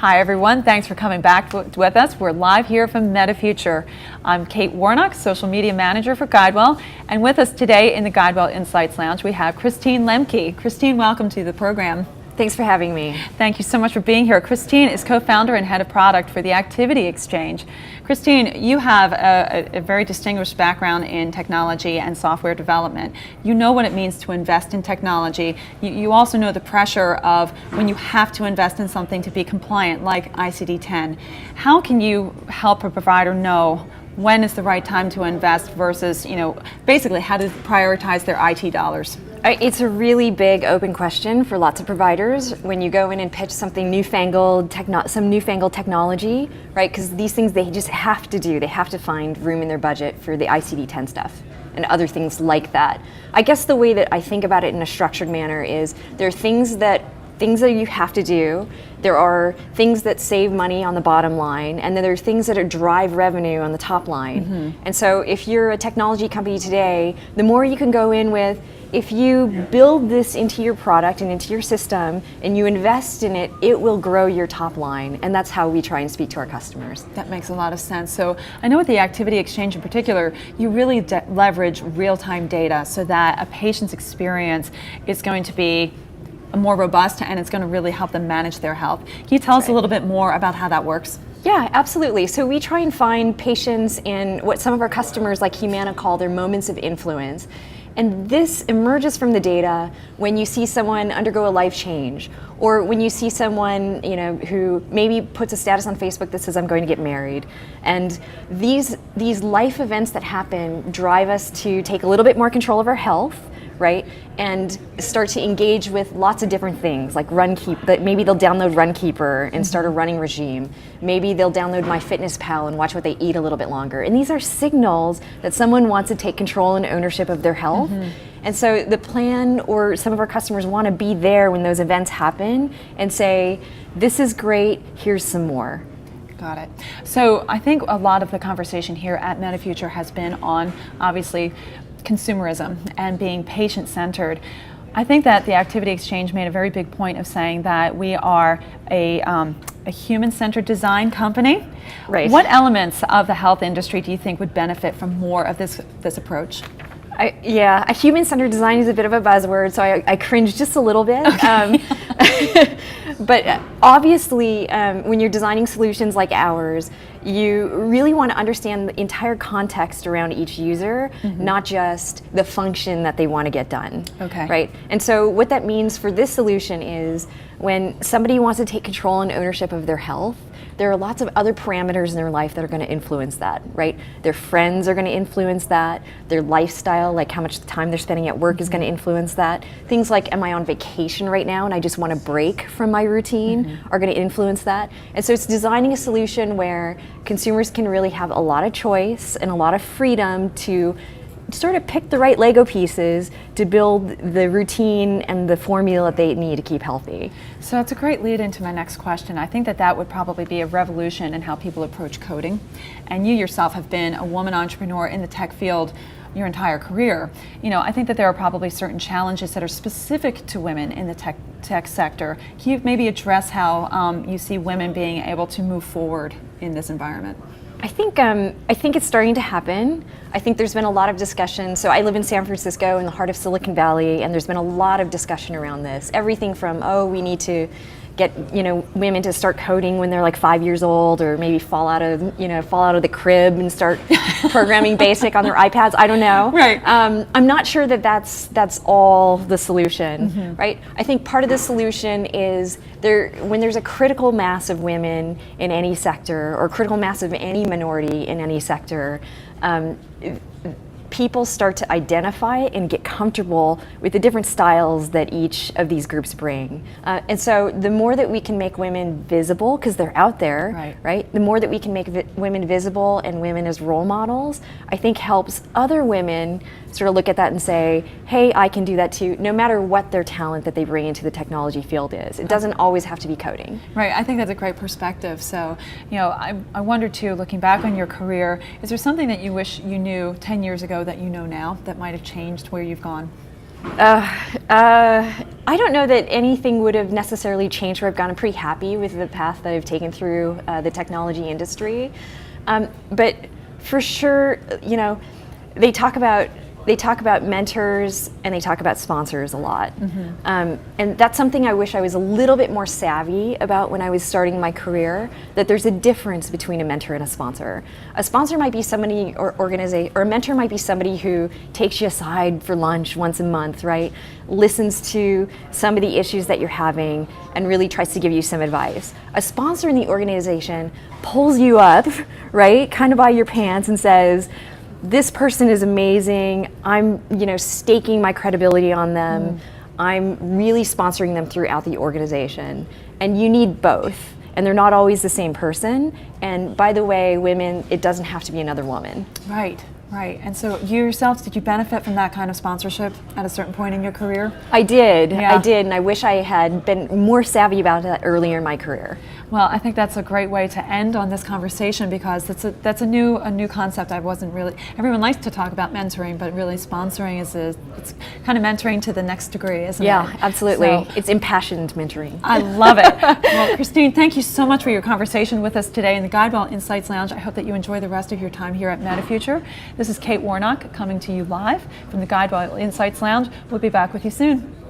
Hi everyone, thanks for coming back with us. We're live here from MediFuture. I'm Kate Warnock, Social Media Manager for GuideWell, and with us today in the GuideWell Insights Lounge we have Christine Lemke. Christine, welcome to the program. Thanks for having me. Thank you so much for being here. Christine is co-founder and head of product for the Activity Exchange. Christine, you have a very distinguished background in technology and software development. You know what it means to invest in technology. You also know the pressure of when you have to invest in something to be compliant, like ICD-10. How can you help a provider know when is the right time to invest versus, basically how to prioritize their IT dollars? It's a really big open question for lots of providers when you go in and pitch something newfangled, some newfangled technology, right? Because these things they just have to do. They have to find room in their budget for the ICD-10 stuff and other things like that. I guess the way that I think about it in a structured manner is there are things that you have to do. There are things that save money on the bottom line, and then there are things that drive revenue on the top line. Mm-hmm. And so if you're a technology company today, the more you can go in with, if you build this into your product and into your system and you invest in it, it will grow your top line. And that's how we try and speak to our customers. That makes a lot of sense. So I know with the Activity Exchange in particular, you really leverage real-time data so that a patient's experience is going to be more robust and it's going to really help them manage their health. Can you tell us a little bit more about how that works? Yeah, absolutely. So we try and find patients in what some of our customers like Humana call their moments of influence. And this emerges from the data when you see someone undergo a life change, or when you see someone, who maybe puts a status on Facebook that says, "I'm going to get married." And these life events that happen drive us to take a little bit more control of our health, right? And start to engage with lots of different things, like maybe they'll download Runkeeper and start a running regime. Maybe they'll download MyFitnessPal and watch what they eat a little bit longer. And these are signals that someone wants to take control and ownership of their health. Mm-hmm. And so the plan, or some of our customers want to be there when those events happen and say, "This is great, here's some more." Got it. So I think a lot of the conversation here at MediFuture has been on, obviously, consumerism and being patient-centered. I think that the Activity Exchange made a very big point of saying that we are a human-centered design company. Right. What elements of the health industry do you think would benefit from more of this approach? A human-centered design is a bit of a buzzword, so I cringe just a little bit. Okay. But obviously, when you're designing solutions like ours, you really want to understand the entire context around each user, mm-hmm. not just the function that they want to get done. Okay. Right? And so what that means for this solution is when somebody wants to take control and ownership of their health, there are lots of other parameters in their life that are going to influence that, right? Their friends are going to influence that. Their lifestyle, like how much time they're spending at work, is going to influence that. Things like, am I on vacation right now and I just want to break from my routine, mm-hmm. are going to influence that. And so it's designing a solution where consumers can really have a lot of choice and a lot of freedom to sort of pick the right Lego pieces to build the routine and the formula that they need to keep healthy. So that's a great lead into my next question. I think that would probably be a revolution in how people approach coding. And you yourself have been a woman entrepreneur in the tech field your entire career. I think that there are probably certain challenges that are specific to women in the tech sector. Can you maybe address how you see women being able to move forward in this environment? I think it's starting to happen. I think there's been a lot of discussion. So I live in San Francisco in the heart of Silicon Valley, and there's been a lot of discussion around this. Everything from, we need to get women to start coding when they're like 5 years old, or maybe fall out of the crib and start programming BASIC on their iPads. I don't know. Right. I'm not sure that that's all the solution. Mm-hmm. Right. I think part of the solution is when there's a critical mass of women in any sector, or critical mass of any minority in any sector. People start to identify and get comfortable with the different styles that each of these groups bring. And so the more that we can make women visible, because they're out there, right? The more that we can make women visible and women as role models, I think helps other women sort of look at that and say, hey, I can do that too, no matter what their talent that they bring into the technology field is. It doesn't always have to be coding. Right, I think that's a great perspective. So, I wonder too, looking back on your career, is there something that you wish you knew 10 years ago that you know now that might have changed where you've gone? I don't know that anything would have necessarily changed where I've gone. I'm pretty happy with the path that I've taken through the technology industry. But for sure, you know, they talk about mentors and they talk about sponsors a lot. And that's something I wish I was a little bit more savvy about when I was starting my career, that there's a difference between a mentor and a sponsor. A sponsor might be somebody, or a mentor might be somebody who takes you aside for lunch once a month, right? Listens to some of the issues that you're having and really tries to give you some advice. A sponsor in the organization pulls you up, right, kind of by your pants and says, this person is amazing. I'm, you know, staking my credibility on them. I'm really sponsoring them throughout the organization. And you need both. And they're not always the same person. And by the way, women, it doesn't have to be another woman. Right, right. And so you yourselves, did you benefit from that kind of sponsorship at a certain point in your career? I did, Yeah. I did, and I wish I had been more savvy about that earlier in my career. Well, I think that's a great way to end on this conversation, because that's a new concept. I wasn't really. Everyone likes to talk about mentoring, but really sponsoring it's kind of mentoring to the next degree, isn't it? Yeah, absolutely. So, it's impassioned mentoring. I love it. Well, Christine, thank you so much for your conversation with us today in the GuideWell Insights Lounge. I hope that you enjoy the rest of your time here at MediFuture. This is Kate Warnock coming to you live from the GuideWell Insights Lounge. We'll be back with you soon.